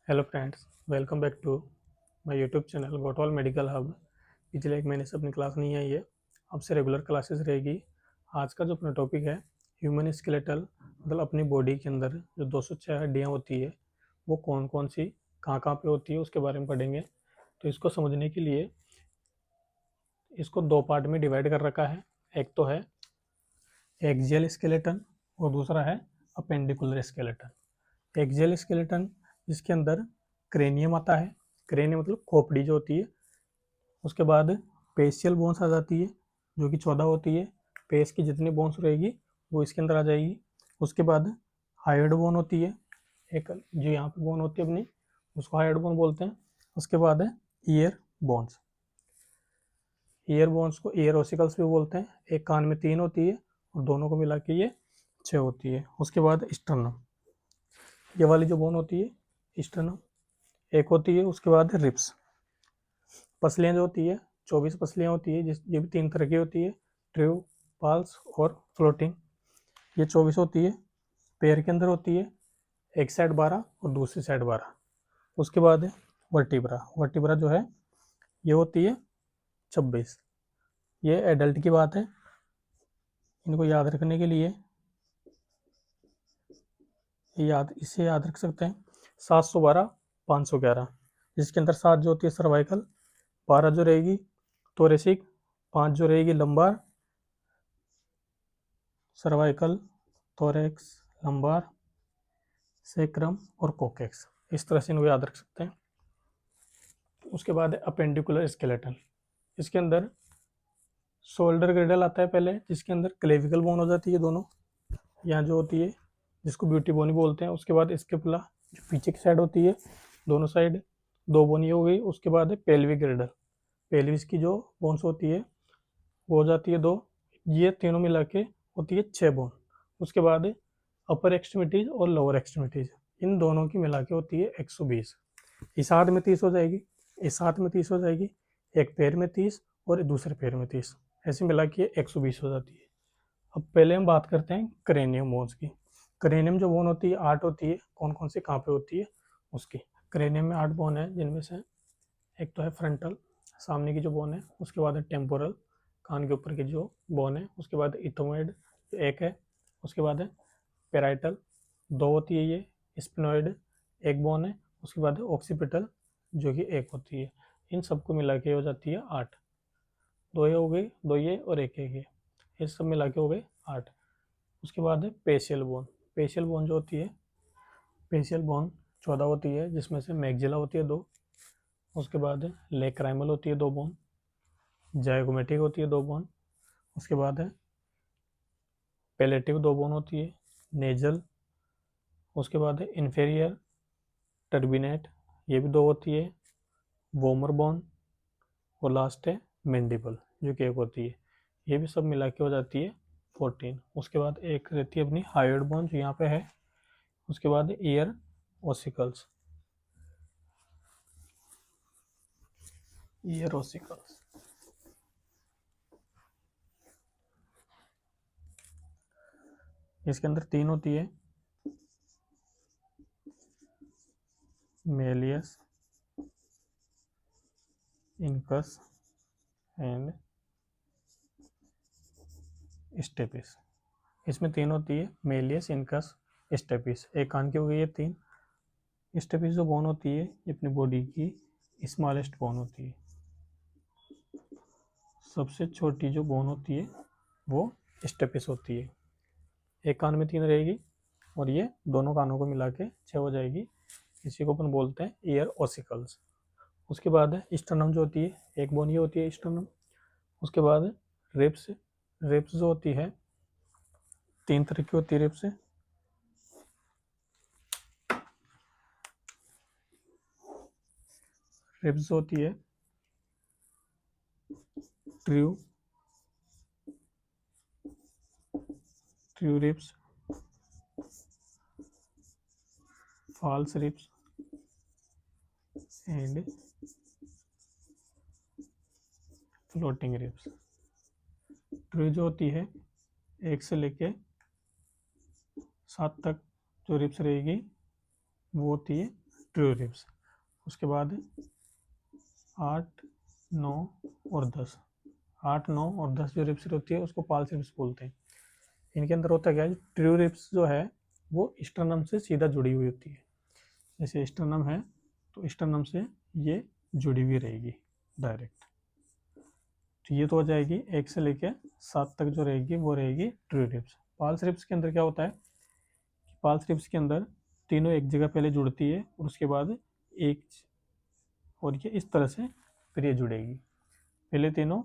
Hello friends, welcome back to my YouTube channel Gotwal medical hub. पिछले एक महीने से अपनी क्लास नहीं आई है, अब से रेगुलर क्लासेस रहेगी। आज का जो अपना टॉपिक है ह्यूमन स्केलेटल, मतलब अपनी बॉडी के अंदर जो 206 हड्डियाँ होती है वो कौन कौन सी कहाँ कहाँ पे होती है उसके बारे में पढ़ेंगे। तो इसको समझने के लिए इसको दो पार्ट में डिवाइड कर रखा है। एक तो है एक्सियल स्केलेटन और दूसरा है अपेंडिकुलर स्केलेटन। एक्सियल स्केलेटन जिसके अंदर क्रेनियम आता है, क्रेनियम मतलब खोपड़ी जो होती है। उसके बाद पेशियल बोन्स आ जाती है जो कि 14 होती है। पेस की जितनी बोन्स रहेगी वो इसके अंदर आ जाएगी। उसके बाद हाइड बोन होती है, एक जो यहाँ पे बोन होती है अपनी, उसको हाइड बोन बोलते हैं। उसके बाद है ईयर बोन्स। ईयर बोन्स को ईयर ओसिकल्स भी बोलते हैं। एक कान में 3 होती है और दोनों को मिला के ये 6 होती है। उसके बाद स्टर्नम, ये वाली जो बोन होती है स्टर्नम एक होती है। उसके बाद रिप्स, पसलियाँ जो होती है 24 पसलियाँ होती है, जिस ये भी 3 तरह की होती है, ट्रू, पाल्स और फ्लोटिंग। ये 24 होती है। पैर के अंदर होती है, एक साइड 12 और दूसरी साइड 12। उसके बाद है वर्टिब्रा। वर्टिब्रा जो है ये होती है 26। ये एडल्ट की बात है। इनको याद रखने के लिए इसे याद रख सकते हैं 712 511, जिसके अंदर 7 जो होती है सर्वाइकल, 12 जो रहेगी थोरेसिक, 5 जो रहेगी lumbar, cervical, thorax, lumbar, sacrum और कोकेक्स। इस तरह से इनको याद रख सकते हैं। उसके बाद है अपेंडिकुलर स्केलेटन। इसके अंदर शोल्डर ग्रेडल आता है पहले, जिसके अंदर क्लेविकल बोन हो जाती है दोनों, यहाँ जो होती है, जिसको ब्यूटी बोन ही बोलते हैं। उसके बाद स्केपुला जो पीछे की साइड होती है, दोनों साइड 2 बोनी हो गई। उसके बाद है पेल्विक ग्रेडल, पेल्विस की जो बोन्स होती है वो हो जाती है 2। ये तीनों मिला के होती है 6 बोन। उसके बाद अपर एक्सट्रीमिटीज और लोअर एक्सट्रीमिटीज, इन दोनों की मिला के होती है 120। इस हाथ में 30 हो जाएगी, इस हाथ में 30 हो जाएगी, एक पैर में 30 और दूसरे पैर में 30, ऐसे मिला के 120 हो जाती है। अब पहले हम बात करते हैं क्रेनियम बोन्स की। क्रेनियम जो बोन होती है 8 होती है। कौन कौन सी कहाँ पे होती है उसकी। क्रेनियम में 8 बोन है, जिनमें से एक तो है फ्रंटल, सामने की जो बोन है। उसके बाद है टेम्पोरल, कान के ऊपर की जो बोन है। उसके बाद इथोमोइड एक है। उसके बाद है पेराइटल, 2 होती है ये। स्पिनोइड एक बोन है। उसके बाद है ऑक्सीपिटल जो कि एक होती है। इन सबको मिला के हो जाती है 8। 2 ये हो गई, 2 ये और एक ये, ये सब मिला के हो गए 8। उसके बाद है पेशियल बोन। पेशियल बोन जो होती है, पेशियल बोन 14 होती है, जिसमें से मैग्जिला होती है 2। उसके बाद है लेक्राइमल होती है 2 बोन। जायगोमेटिक होती है 2 बोन। उसके बाद है पेलेटिव 2 बोन होती है। नेजल, उसके बाद है इन्फेरियर टर्बिनेट, ये भी 2 होती है। वोमर बोन और लास्ट है मैंडिबल जो कि एक होती है। ये भी सब मिला के हो जाती है 14। उसके बाद एक रहती है अपनी हायोइड बोन जो यहाँ पे है। उसके बाद ईयर ओसिकल्स, ईयर ओसिकल्स इसके अंदर 3 होती है, मेलियस, इनकस एंड स्टेपिस। इसमें 3 होती है, मेलियस, इनकस, स्टेपिस। एक कान की हो गई है 3। स्टेपिस जो बोन होती है ये अपनी बॉडी की स्मॉलेस्ट बोन होती है। सबसे छोटी जो बोन होती है वो स्टेपिस होती है। एक कान में 3 रहेगी और ये दोनों कानों को मिला के 6 हो जाएगी। इसी को अपन बोलते हैं ईयर ओसिकल्स। उसके बाद है स्टर्नम जो होती है, एक बोन ये होती है स्टर्नम। उसके बाद रिप्स, रिप्स जो होती है 3 तरह की होती है रिप्स। रिप्स होती है true, true ribs, false ribs and floating ribs. True जो होती है 1 से लेके 7 तक जो रिप्स रहेगी वो होती है ट्रू रिब्स। उसके बाद 8, 9 और 10, 8, 9 और 10 जो रिब्स होती है उसको पाल्स रिब्स बोलते हैं। इनके अंदर होता क्या है, ट्रू रिब्स जो है वो स्टर्नम से सीधा जुड़ी हुई होती है। जैसे स्टर्नम है तो स्टर्नम से ये जुड़ी हुई रहेगी डायरेक्ट। तो ये तो हो जाएगी 1 से लेके 7 तक जो रहेगी वो रहेगी ट्रू रिब्स। पाल्स रिब्स के अंदर क्या होता है, पाल्स रिब्स के अंदर तीनों एक जगह पहले जुड़ती है और उसके बाद एक, और ये इस तरह से फिर ये जुड़ेगी। पहले तीनों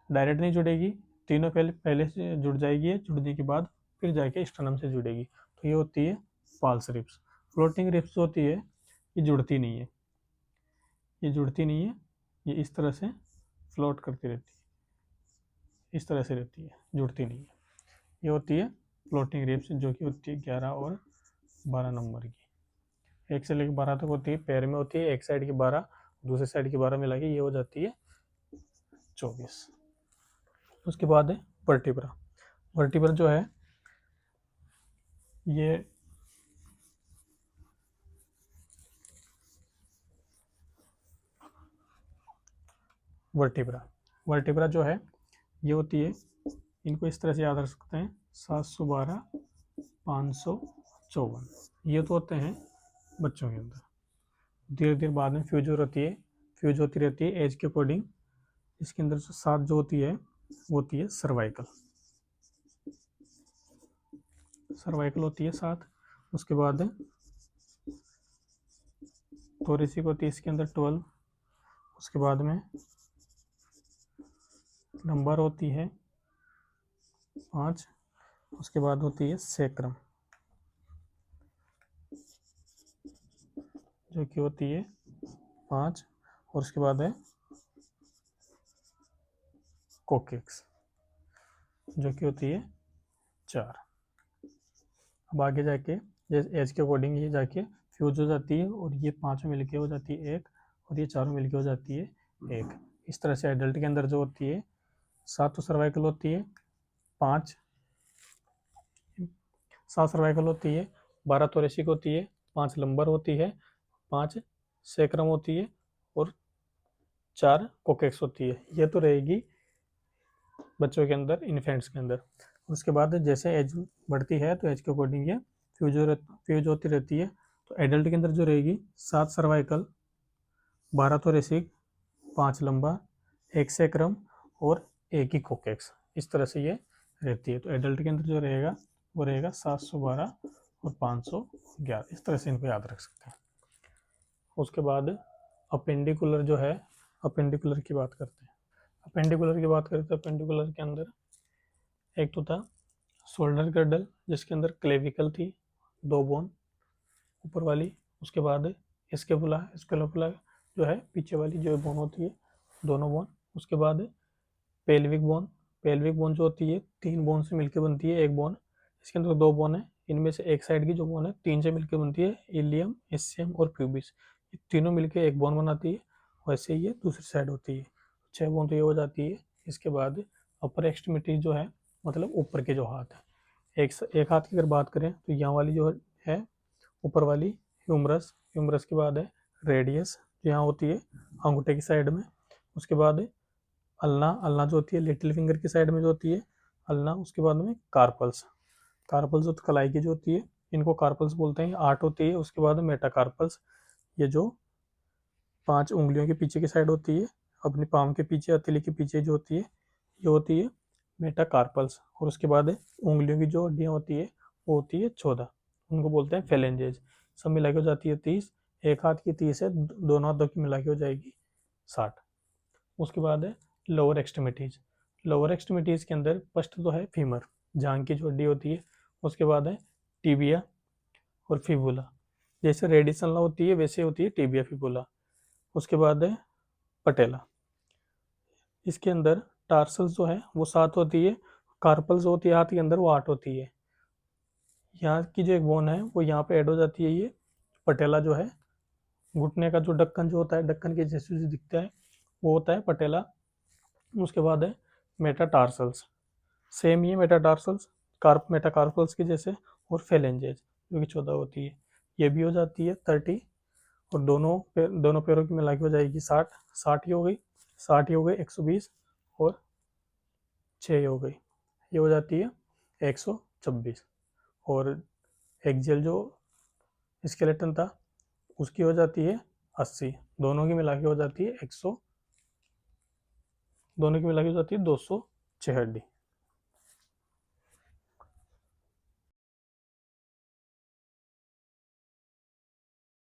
डायरेक्ट नहीं जुड़ेगी, तीनों पहले से जुड़ जाएगी, जुड़ने के बाद फिर जाके स्टर्नम से जुड़ेगी। तो ये होती है पाल्स रिब्स। फ्लोटिंग रिब्स होती है, ये जुड़ती नहीं है, ये जुड़ती नहीं है, ये इस तरह से फ्लोट करती रहती है, इस तरह से रहती है, जुड़ती नहीं है। ये होती है फ्लोटिंग रिब्स, जो कि होती है 11 और 12 नंबर की। 1 से लेकर 12 तक होती है, पैर में होती है, एक साइड की 12, दूसरी साइड की 12 मिला के ये हो जाती है 24। उसके बाद है वर्टिब्रा। वर्टिब्रा जो है ये वर्टिब्रा जो है ये होती है, इनको इस तरह से याद रख सकते हैं, 712, 554। ये तो होते हैं बच्चों के अंदर। धीरे धीरे बाद में फ्यूज होती रहती है एज के अकॉर्डिंग। इसके अंदर जो 7 जो होती है वो होती है सर्वाइकल होती है 7। उसके बाद थोरेसिक होती है इसके अंदर 12। उसके बाद में लंबर होती है 5। उसके बाद होती है सैक्रम जो कि होती है 5। और उसके बाद है कोकेक्स जो कि होती है 4। अब आगे जाके जैसे एज के अकॉर्डिंग ये जाके फ्यूज हो जाती है और ये 5 में मिलके हो जाती है 1 और ये 4 में मिलके हो जाती है 1। इस तरह से एडल्ट के अंदर जो होती है 7 तो सर्वाइकल होती है, 7 सर्वाइकल होती है, 12 थोरेसिक होती है, 5 लंबर होती है, 5 सैक्रम होती है और 4 कोकेक्स होती है। ये तो रहेगी बच्चों के अंदर, इन्फेंट्स के अंदर। उसके बाद जैसे एज बढ़ती है तो एज के अकॉर्डिंग ये फ्यूज होती रहती है। तो एडल्ट के अंदर जो रहेगी 7 सर्वाइकल, 12 थोरेसिक, 5 लंबा, 1 सैक्रम और 1 ही कोकेक्स, इस तरह से ये रहती है। तो एडल्ट के अंदर जो रहेगा वो रहेगा 712 और 511, इस तरह से इनको याद रख सकते हैं। उसके बाद अपेंडिकुलर जो है, अपेंडिकुलर की बात करते हैं। अपेंडिकुलर की बात करें तो अपेंडिकुलर के अंदर एक तो था शोल्डर गर्डल जिसके अंदर क्लेविकल थी, 2 बोन ऊपर वाली। उसके बाद स्केपुला जो है पीछे वाली जो बोन होती है, दोनों बोन। उसके बाद पेल्विक बोन जो होती है 3 बोन से मिलकर बनती है, एक बोन। इसके अंदर 2 बोन है, इनमें से एक साइड की जो बोन है 3 से मिलकर बनती है, इलियम, एसियम और प्यूबिस। ये तीनों मिलकर एक बोन बनाती है। वैसे ये दूसरी साइड होती है, 6 बोन तो ये हो जाती है। इसके बाद अपर एक्सट्रीमिटी जो है, मतलब ऊपर के जो हाथ है, एक हाथ की अगर बात करें तो यहाँ वाली जो है ऊपर वाली ह्यूमरस के बाद है रेडियस जो यहाँ होती है अंगूठे की साइड में। उसके बाद अल्ना जो होती है लिटिल फिंगर की साइड में जो होती है अल्ना। उसके बाद में कार्पल्स जो कलाई की जो होती है इनको कार्पल्स बोलते हैं, 8 होती है। उसके बाद मेटाकार्पल्स, ये जो 5 उंगलियों के पीछे की साइड होती है, अपनी पाम के पीछे, हथेली के पीछे जो होती है, ये होती है मेटाकार्पल्स। और उसके बाद उंगलियों की जो हड्डियाँ होती है वो होती है 14, उनको बोलते हैं फेलेंजेज। सब मिला के हो जाती है 30, एक हाथ की 30 है, दोनों हाथों की मिला के हो जाएगी 60। उसके बाद है लोअर एक्सट्रीमिटीज के अंदर फर्स्ट तो है फीमर, जांग की जो हड्डी होती है। उसके बाद है टीबिया और फिबुला, जैसे रेडिस अल्ना होती है वैसे होती है टीबिया फिबुला। उसके बाद है पटेला, इसके अंदर टार्सल्स जो है वो 7 होती है, कार्पल्स होती है हाथ के अंदर वो 8 होती है। यहाँ की जो एक बोन है वो यहाँ पे ऐड हो जाती है, ये पटेला जो है घुटने का जो ढक्कन जो होता है, ढक्कन के जैसे जो दिखता है वो होता है पटेला। उसके बाद है मेटाटार्सल्स, सेम ही मेटाटार्सल्स मेटाकार्पल्स के जैसे, और फेलेंजेज जो कि 14 होती है, ये भी हो जाती है 30। और दोनों पैरों की मिला के हो जाएगी 60, 60 ही हो गई, 60 ही हो गई, 120 और 6 हो गई, ये हो जाती है 126। और एक्सियल जो स्केलेटन था उसकी हो जाती है 80, दोनों की मिला के हो जाती है 206 हड्डी।